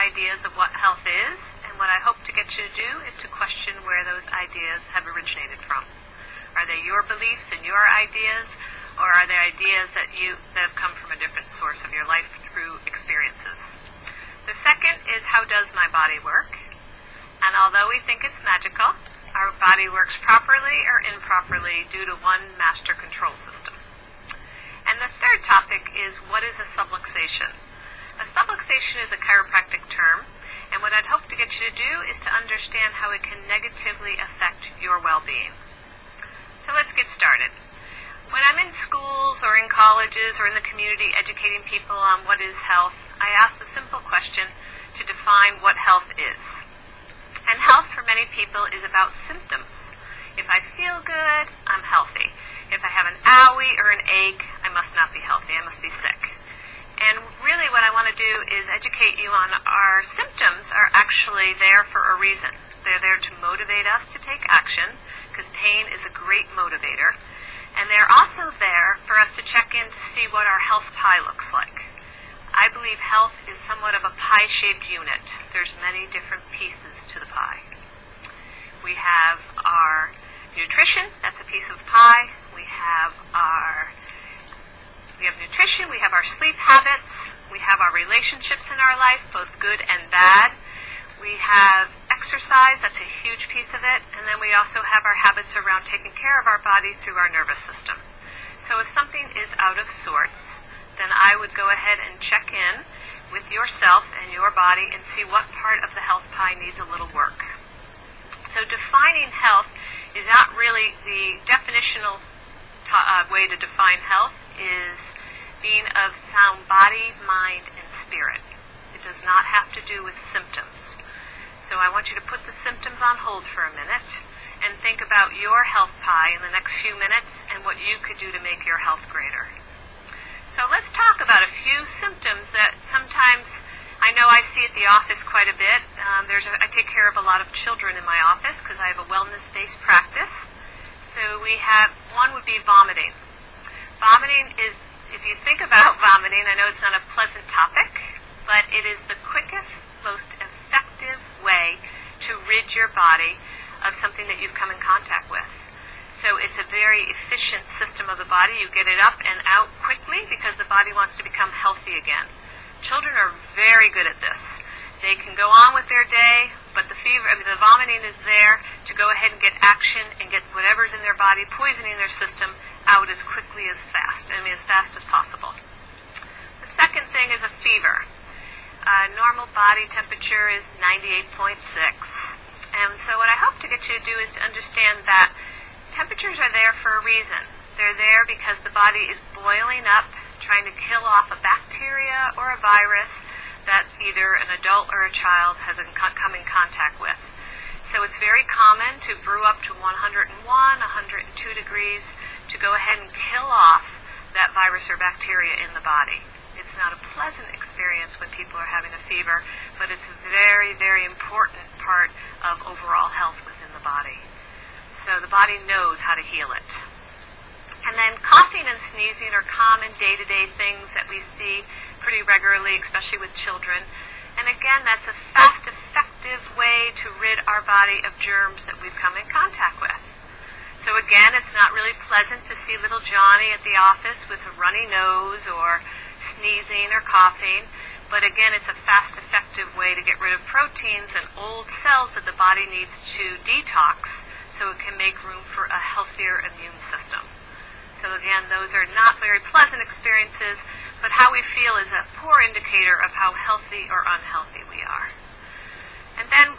ideas of what health is, and what I hope to get you to do is to question where those ideas have originated from. Are they your beliefs and your ideas, or are they ideas that have come from a different source of your life through experiences? The second is, how does my body work? And although we think it's magical, our body works properly or improperly due to one master control system. And the third topic is, what is a subluxation? A subluxation is a chiropractic term, and what I'd hope to get you to do is to understand how it can negatively affect your well-being. So let's get started. When I'm in schools or in colleges or in the community educating people on what is health, I ask the simple question to define what health is. And health for many people is about symptoms. If I feel good, I'm healthy. If I have an owie or an ache, I must not be healthy. I must be sick. And really what I want to do is educate you on our symptoms are actually there for a reason. They're there to motivate us to take action, because pain is a great motivator. And they're also there for us to check in to see what our health pie looks like. I believe health is somewhat of a pie-shaped unit. There's many different pieces to the pie. We have our nutrition, that's a piece of the pie. We have nutrition, we have our sleep habits, we have our relationships in our life, both good and bad. We have exercise, that's a huge piece of it, and then we also have our habits around taking care of our body through our nervous system. So if something is out of sorts, then I would go ahead and check in with yourself and your body and see what part of the health pie needs a little work. So defining health is not really the definitional way to define health is being of sound body, mind, and spirit. It does not have to do with symptoms. So I want you to put the symptoms on hold for a minute and think about your health pie in the next few minutes and what you could do to make your health greater. So let's talk about a few symptoms that sometimes I know I see at the office quite a bit. I take care of a lot of children in my office because I have a wellness-based practice. So one would be vomiting. Vomiting is, if you think about vomiting, I know it's not a pleasant topic, but it is the quickest, most effective way to rid your body of something that you've come in contact with. So it's a very efficient system of the body. You get it up and out quickly because the body wants to become healthy again. Children are very good at this. They can go on with their day, but the vomiting is there to go ahead and get action and get whatever's in their body, poisoning their system, out as quickly as fast. As fast as possible. The second thing is a fever. Normal body temperature is 98.6. And so what I hope to get you to do is to understand that temperatures are there for a reason. They're there because the body is boiling up, trying to kill off a bacteria or a virus that either an adult or a child has come in contact with. So it's very common to brew up to 101, 102 degrees to go ahead and kill off that virus or bacteria in the body. It's not a pleasant experience when people are having a fever, but it's a very, very important part of overall health within the body. So the body knows how to heal it. And then coughing and sneezing are common day-to-day things that we see pretty regularly, especially with children. And again, that's a fast, effective way to rid our body of germs that we've come in contact with. So again, it's not really pleasant to see little Johnny at the office with a runny nose or sneezing or coughing. But again, it's a fast, effective way to get rid of proteins and old cells that the body needs to detox so it can make room for a healthier immune system. So again, those are not very pleasant experiences, but how we feel is a poor indicator of how healthy or unhealthy we are. And then,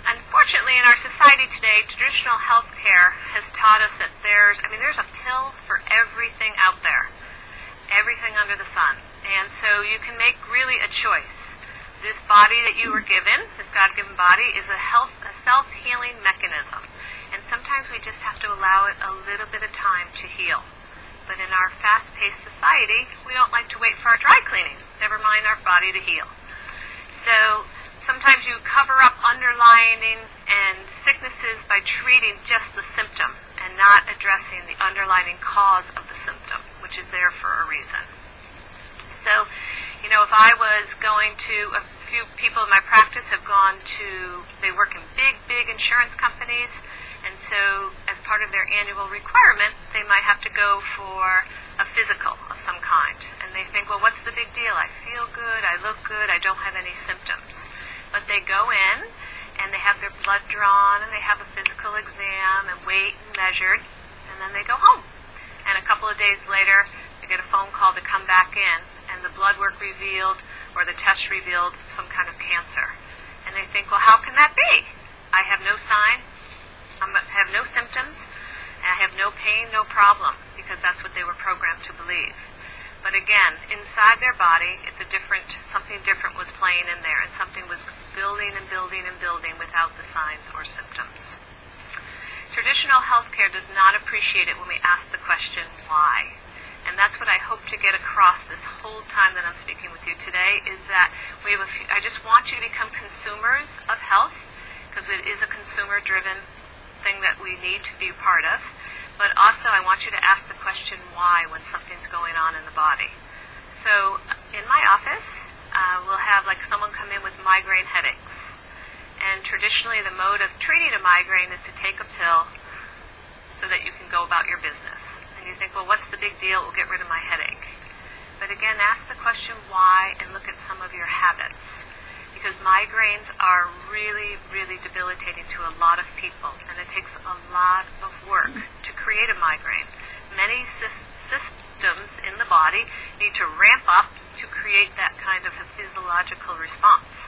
unfortunately, in our society today, traditional health care has taught us that there's a pill for everything out there, everything under the sun. And so you can make really a choice. This body that you were given, this God-given body, is a self-healing mechanism. And sometimes we just have to allow it a little bit of time to heal. But in our fast-paced society, we don't like to wait for our dry cleaning, never mind our body to heal. So sometimes you cover up underlying and sicknesses by treating just the symptom and not addressing the underlying cause of the symptom, which is there for a reason. So, if I was going to few people in my practice have gone to, they work in big insurance companies, and so as part of their annual requirement, they might have to go for a physical of some kind. And they think, well, what's the big deal? I feel good, I look good, I don't have any symptoms. But they go in, and they have their blood drawn, and they have a physical exam, and weight and measured, and then they go home. And a couple of days later, they get a phone call to come back in, and the blood work revealed, or the test revealed, some kind of cancer. And they think, well, how can that be? I have no sign, I have no symptoms, and I have no pain, no problem, because that's what they were programmed to believe. But again, inside their body, something different was playing in there, and something was building and building and building without the signs or symptoms. Traditional healthcare does not appreciate it when we ask the question, why? And that's what I hope to get across this whole time that I'm speaking with you today, is that I just want you to become consumers of health, because it is a consumer-driven thing that we need to be part of. But also I want you to ask the question why when something's going on in the body. So in my office, we'll have someone come in with migraine headaches. And traditionally the mode of treating a migraine is to take a pill so that you can go about your business. And you think, well, what's the big deal? It will get rid of my headache. But again, ask the question why and look at some of your habits. Because migraines are really, really debilitating to a lot of people, and it takes a lot of work to create a migraine. Many systems in the body need to ramp up to create that kind of a physiological response.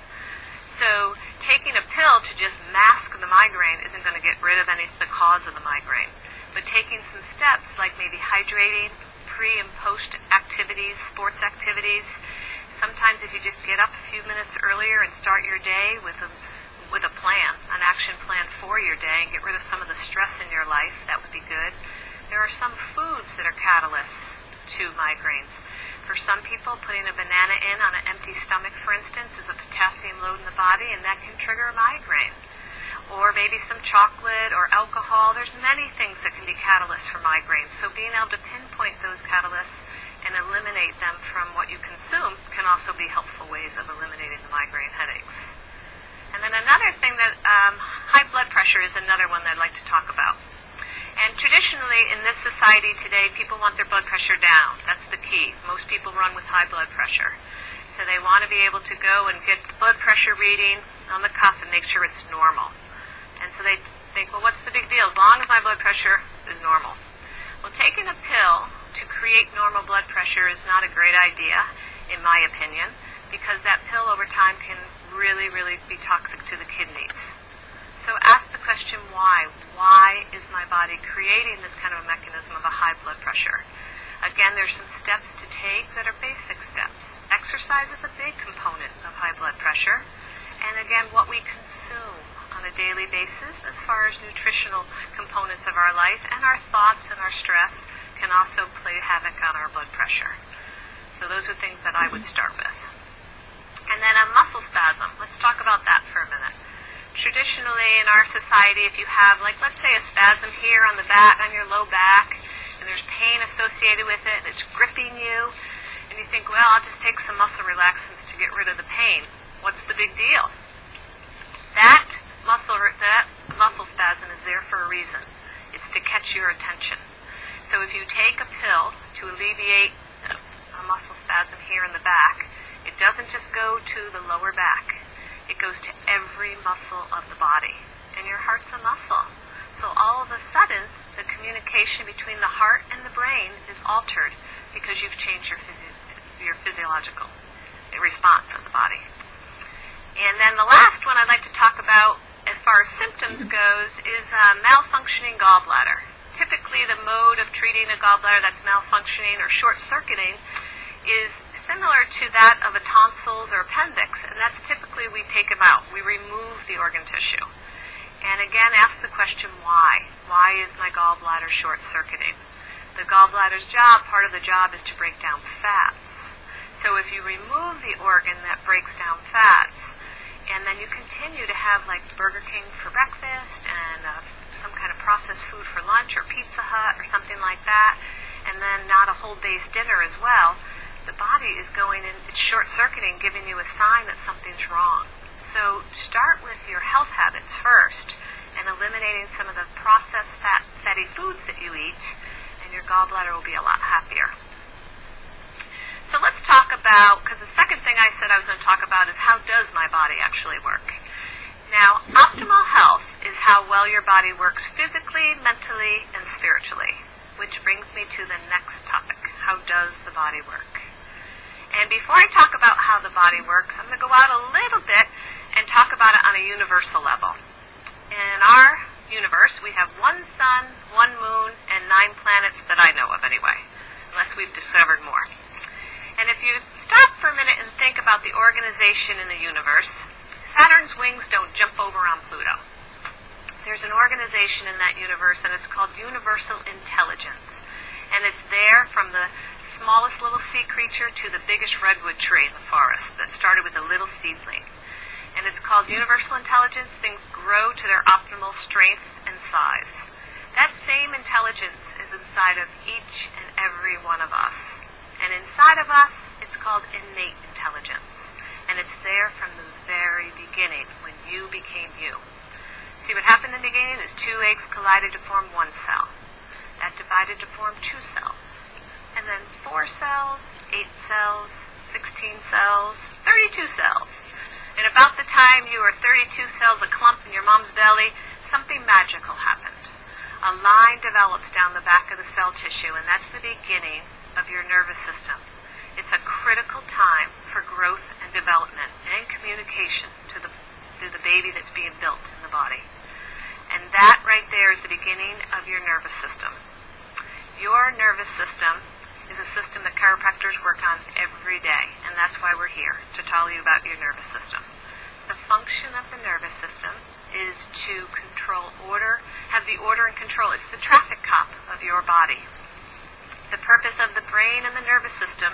So taking a pill to just mask the migraine isn't going to get rid of the cause of the migraine. But taking some steps like maybe hydrating, pre and post activities, sports activities. Sometimes if you just get up a few minutes earlier and start your day with a plan, an action plan for your day, and get rid of some of the stress in your life, that would be good. There are some foods that are catalysts to migraines. For some people, putting a banana in on an empty stomach, for instance, is a potassium load in the body, and that can trigger a migraine. Or maybe some chocolate or alcohol. There's many things that can be catalysts for migraines. So being able to pinpoint those catalysts and eliminate them from what you consume can also be helpful ways of eliminating the migraine headaches. And then another thing that high blood pressure is another one that I'd like to talk about. And traditionally in this society today, people want their blood pressure down. That's the key. Most people run with high blood pressure. So they want to be able to go and get the blood pressure reading on the cuff and make sure it's normal. And so they think, well, what's the big deal? As long as my blood pressure is normal. Well, taking a pill to create normal blood pressure is not a great idea, in my opinion, because that pill over time can really, really be toxic to the kidneys. So ask the question why. Why is my body creating this kind of a mechanism of a high blood pressure? Again, there's some steps to take that are basic steps. Exercise is a big component of high blood pressure. And again, what we consume on a daily basis as far as nutritional components of our life and our thoughts and our stress can also play havoc on our blood pressure. So those are things that I would start with. And then a muscle spasm. Let's talk about that for a minute. Traditionally in our society, if you have, let's say a spasm here on the back, on your low back, and there's pain associated with it, and it's gripping you, and you think, well, I'll just take some muscle relaxants to get rid of the pain. What's the big deal? That muscle spasm is there for a reason. It's to catch your attention. So if you take a pill to alleviate a muscle spasm here in the back, it doesn't just go to the lower back. It goes to every muscle of the body. And your heart's a muscle. So all of a sudden, the communication between the heart and the brain is altered because you've changed your physiological response of the body. And then the last one I'd like to talk about as far as symptoms goes is malfunctioning gallbladder. Typically the mode of treating a gallbladder that's malfunctioning or short-circuiting is similar to that of a tonsils or appendix, and that's typically we take them out. We remove the organ tissue. And again, ask the question why. Why is my gallbladder short-circuiting? The gallbladder's job, part of the job is to break down fats. So if you remove the organ that breaks down fats, and then you continue to have Burger King for breakfast and some kind of processed food for lunch or Pizza Hut or something like that, and then not a whole day's dinner as well, the body is going in, it's short-circuiting, giving you a sign that something's wrong. So start with your health habits first and eliminating some of the processed fatty foods that you eat, and your gallbladder will be a lot happier. So let's talk about, because the second thing I said I was going to talk about is how does my body actually work? Now, optimal health is how well your body works physically, mentally, and spiritually, which brings me to the next topic. How does the body work? And before I talk about how the body works, I'm going to go out a little bit and talk about it on a universal level. In our universe, we have one sun, one moon, and 9 planets that I know of anyway, unless we've discovered more. And if you stop for a minute and think about the organization in the universe, Saturn's wings don't jump over on Pluto. There's an organization in that universe, and it's called Universal Intelligence. And it's there from the smallest little sea creature to the biggest redwood tree in the forest that started with a little seedling. And it's called Universal Intelligence. Things grow to their optimal strength and size. That same intelligence is inside of each and every one of us. And inside of us, it's called innate intelligence. And it's there from the very beginning, when you became you. See, what happened in the beginning is 2 eggs collided to form 1 cell. That divided to form 2 cells. And then 4 cells, 8 cells, 16 cells, 32 cells. And about the time you were 32 cells, a clump in your mom's belly, something magical happened. A line develops down the back of the cell tissue, and that's the beginning of your nervous system. It's a critical time for growth and development and communication to the baby that's being built in the body. And that right there is the beginning of your nervous system. Your nervous system is a system that chiropractors work on every day, and that's why we're here, to tell you about your nervous system. The function of the nervous system is to control order, have the order and control. It's the traffic cop of your body. The purpose of the brain and the nervous system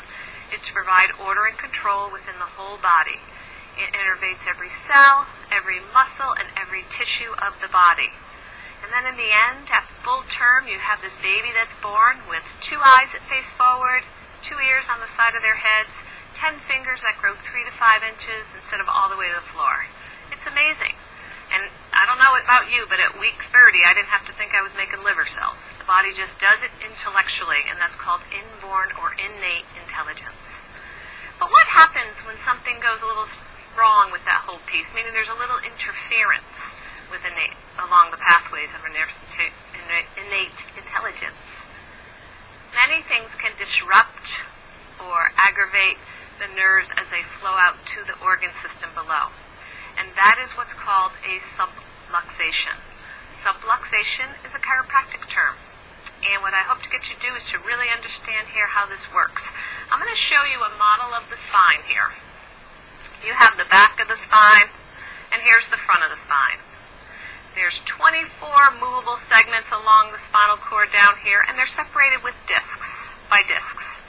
is to provide order and control within the whole body. It innervates every cell, every muscle, and every tissue of the body. And then in the end, at full term, you have this baby that's born with 2 eyes that face forward, 2 ears on the side of their heads, 10 fingers that grow 3 to 5 inches instead of all the way to the floor. It's amazing. And I don't know about you, but at week 30, I didn't have to think I was making liver cells. The body just does it intellectually, and that's called inborn or innate intelligence. But what happens when something goes a little wrong with that whole piece, meaning there's a little interference with innate, along the pathways of innate intelligence? Many things can disrupt or aggravate the nerves as they flow out to the organ system below. And that is what's called a subluxation. Subluxation is a chiropractic term. And what I hope to get you to do is to really understand here how this works. I'm going to show you a model of the spine here. You have the back of the spine, and here's the front of the spine. There's 24 movable segments along the spinal cord down here, and they're separated with discs, by discs.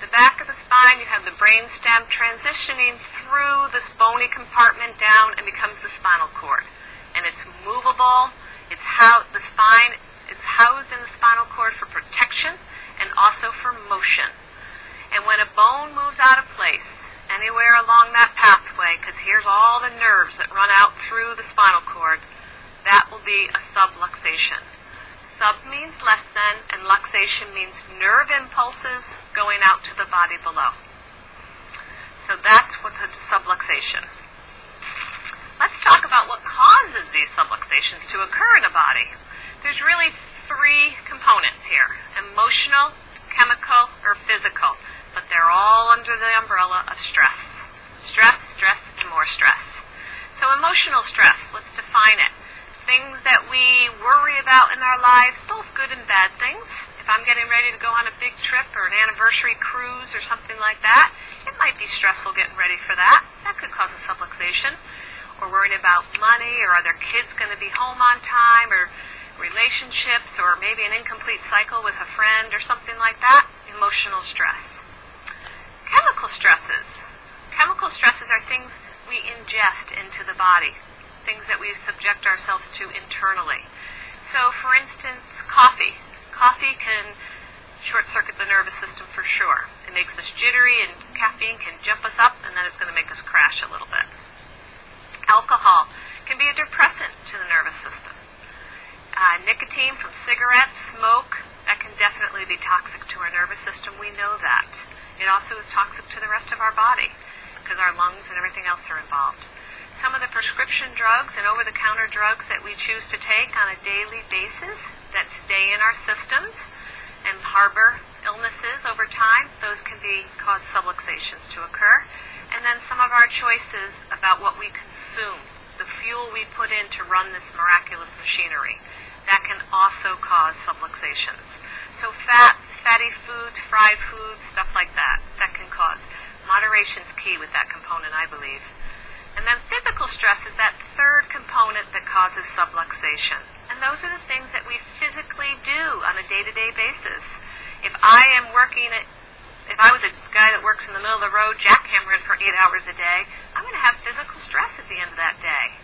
The back of the spine, you have the brain stem transitioning through this bony compartment down and becomes the spinal cord. And it's movable. It's how the spine is housed in the spinal cord for protection and also for motion. And when a bone moves out of place, anywhere along that pathway, because here's all the nerves that run out through the spinal cord, that will be a subluxation. Sub means less than, and luxation means nerve impulses going out to the body below. So that's what's a subluxation. Let's talk about what causes these subluxations to occur in a body. There's really 3 components here: emotional, chemical, or physical. But they're all under the umbrella of stress. Stress, stress, and more stress. So emotional stress, let's define it. Things that we worry about in our lives, both good and bad things. If I'm getting ready to go on a big trip or an anniversary cruise or something like that, it might be stressful getting ready for that. That could cause a subluxation. Or worrying about money, or are their kids going to be home on time, or relationships, or maybe an incomplete cycle with a friend or something like that. Emotional stress. Chemical stresses. Chemical stresses are things we ingest into the body, things that we subject ourselves to internally. So, for instance, coffee. Coffee can short-circuit the nervous system for sure. It makes us jittery, and caffeine can jump us up, and then it's going to make us crash a little bit. Alcohol can be a depressant to the nervous system. Nicotine from cigarettes, smoke, that can definitely be toxic to our nervous system. We know that. It also is toxic to the rest of our body because our lungs and everything else are involved. Some of the prescription drugs and over-the-counter drugs that we choose to take on a daily basis that stay in our systems and harbor illnesses over time, those can cause subluxations to occur. And then some of our choices about what we consume, the fuel we put in to run this miraculous machinery, that can also cause subluxations. So fats, fatty foods, fried foods, stuff like that, that can cause. Moderation's key with that component, I believe. And then physical stress is that third component that causes subluxation. And those are the things that we physically do on a day-to-day basis. If I was a guy that works in the middle of the road jackhammering for 8 hours a day, I'm going to have physical stress at the end of that day.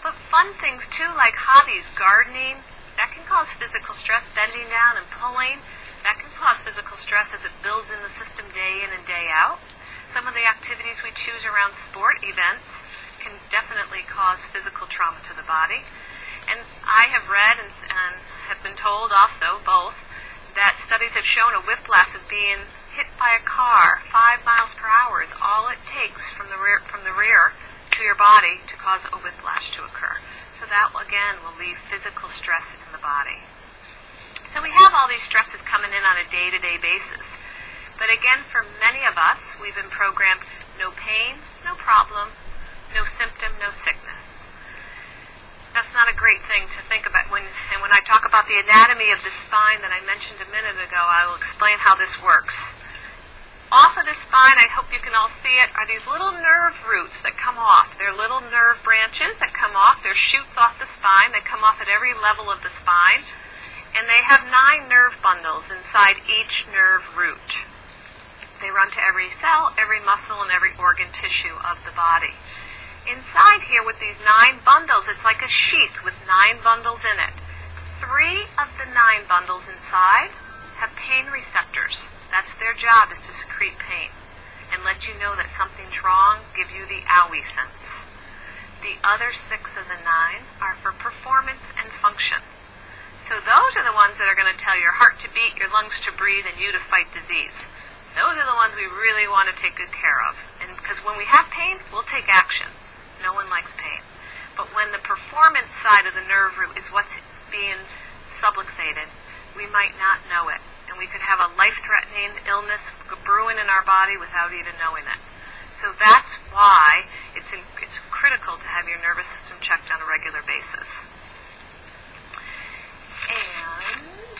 But fun things too, like hobbies, gardening, that can cause physical stress, bending down and pulling. That can cause physical stress as it builds in the system day in and day out. Some of the activities we choose around sport events can definitely cause physical trauma to the body. And I have read and have been told also, both, that studies have shown a whiplash of being hit by a car 5 miles per hour is all it takes from the rear to your body to cause a whiplash to occur. So that, again, will leave physical stress in the body. So we have all these stresses coming in on a day-to-day basis. But again, for many of us, we've been programmed no pain, no problem, no symptom, no sickness. That's not a great thing to think about. When I talk about the anatomy of the spine that I mentioned a minute ago, I will explain how this works. Off of the spine, I hope you can all see it, are these little nerve roots that come off. They're little nerve branches that come off. They're shoots off the spine. They come off at every level of the spine. And they have 9 nerve bundles inside each nerve root. They run to every cell, every muscle, and every organ tissue of the body. Inside here with these 9 bundles, it's like a sheath with 9 bundles in it. 3 of the 9 bundles inside have pain receptors. That's their job, is to secrete pain and let you know that something's wrong, give you the owie sense. The other 6 of the 9 are for performance and function. So those are the ones that are going to tell your heart to beat, your lungs to breathe, and you to fight disease. Those are the ones we really want to take good care of. And because when we have pain, we'll take action. No one likes pain. But when the performance side of the nerve root is what's being subluxated, we might not know it. And we could have a life-threatening illness brewing in our body without even knowing it. So that's why it's critical to have your nervous system checked on a regular basis. And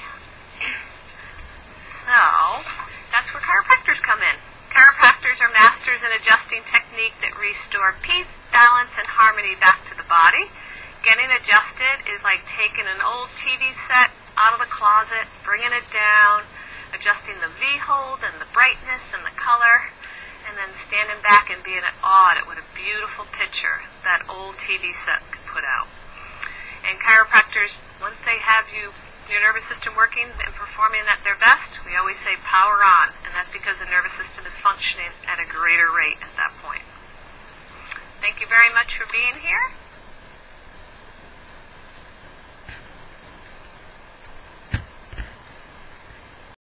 so that's where chiropractors come in. Chiropractors are masters in adjusting technique that restore peace, balance, and harmony back to the body. Getting adjusted is like taking an old TV set out of the closet, bringing it down, adjusting the V-hold and the brightness and the color, and then standing back and being at awe at what a beautiful picture that old TV set could put out. And chiropractors, once they have your nervous system working and performing at their best, we always say power on, and that's because the nervous system is functioning at a greater rate at that point. Thank you very much for being here.